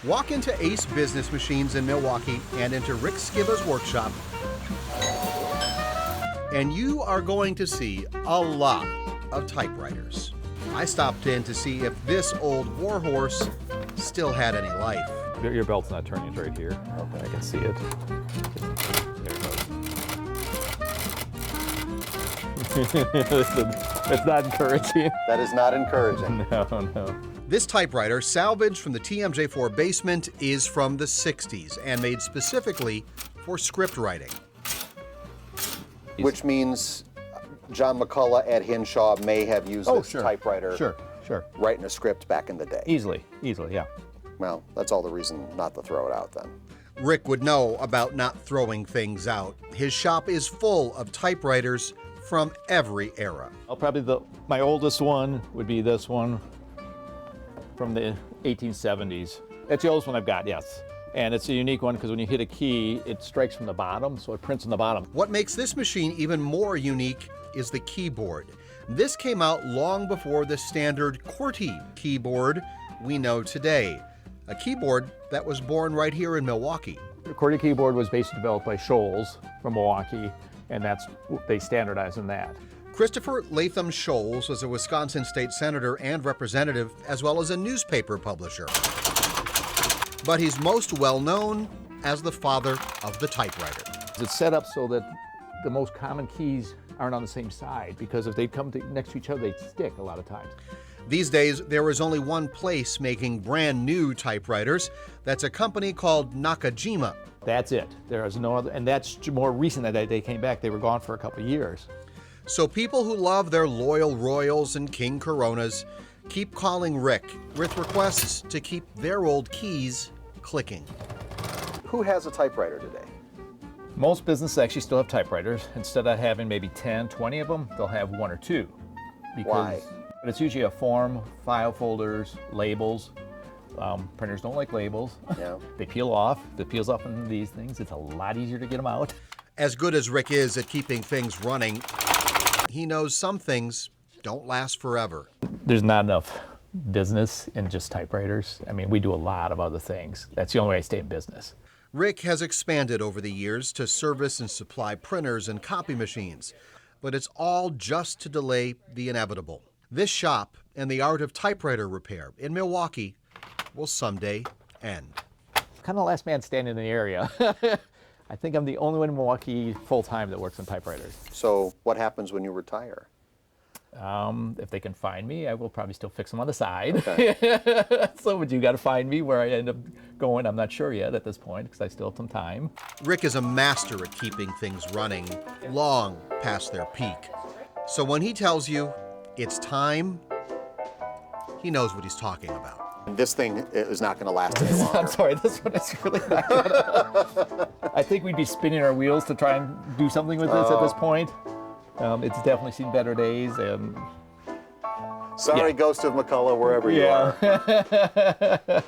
Walk into Ace Business Machines in Milwaukee and into Rick Skiba's workshop, and you are going to see a lot of typewriters. I stopped in to see if this old warhorse still had any life. Your belt's not turning, it's right here. Okay, I can see it. There it goes. It's not encouraging. That is not encouraging. No. This typewriter, salvaged from the TMJ4 basement, is from the 60s and made specifically for script writing. Which means John McCullough at Hinshaw may have used this typewriter Sure. writing a script back in the day. Easily, yeah. Well, that's all the reason not to throw it out then. Rick would know about not throwing things out. His shop is full of typewriters from every era. Probably my oldest one would be this one from the 1870s. That's the oldest one I've got, yes. And it's a unique one because when you hit a key, it strikes from the bottom, so it prints on the bottom. What makes this machine even more unique is the keyboard. This came out long before the standard QWERTY keyboard we know today. A keyboard that was born right here in Milwaukee. The QWERTY keyboard was basically developed by Scholes from Milwaukee, and they standardized in that. Christopher Latham Scholes was a Wisconsin state senator and representative, as well as a newspaper publisher. But he's most well known as the father of the typewriter. It's set up so that the most common keys aren't on the same side, because if they come next to each other, they stick a lot of times. These days, there is only one place making brand new typewriters. That's a company called Nakajima. That's it. There is no other, and that's more recent that they came back. They were gone for a couple of years. So people who love their Loyal Royals and King Coronas keep calling Rick with requests to keep their old keys clicking. Who has a typewriter today? Most businesses actually still have typewriters. Instead of having maybe 10, 20 of them, they'll have one or two. Why? But it's usually a form, file folders, labels. Printers don't like labels. Yeah. They peel off. If it peels off into these things, it's a lot easier to get them out. As good as Rick is at keeping things running, he knows some things don't last forever. There's not enough business in just typewriters. I mean, we do a lot of other things. That's the only way I stay in business. Rick has expanded over the years to service and supply printers and copy machines, but it's all just to delay the inevitable. This shop and the art of typewriter repair in Milwaukee will someday end. Kind of the last man standing in the area. I think I'm the only one in Milwaukee full-time that works on typewriters. So what happens when you retire? If they can find me, I will probably still fix them on the side. Okay. So you got to find me where I end up going. I'm not sure yet at this point because I still have some time. Rick is a master at keeping things running long past their peak. So when he tells you it's time, he knows what he's talking about. This thing is not going to last any longer. I'm sorry, this one is really not good. I think we'd be spinning our wheels to try and do something with this at this point. It's definitely seen better days, and Sorry, yeah. Ghost of McCullough, wherever you are.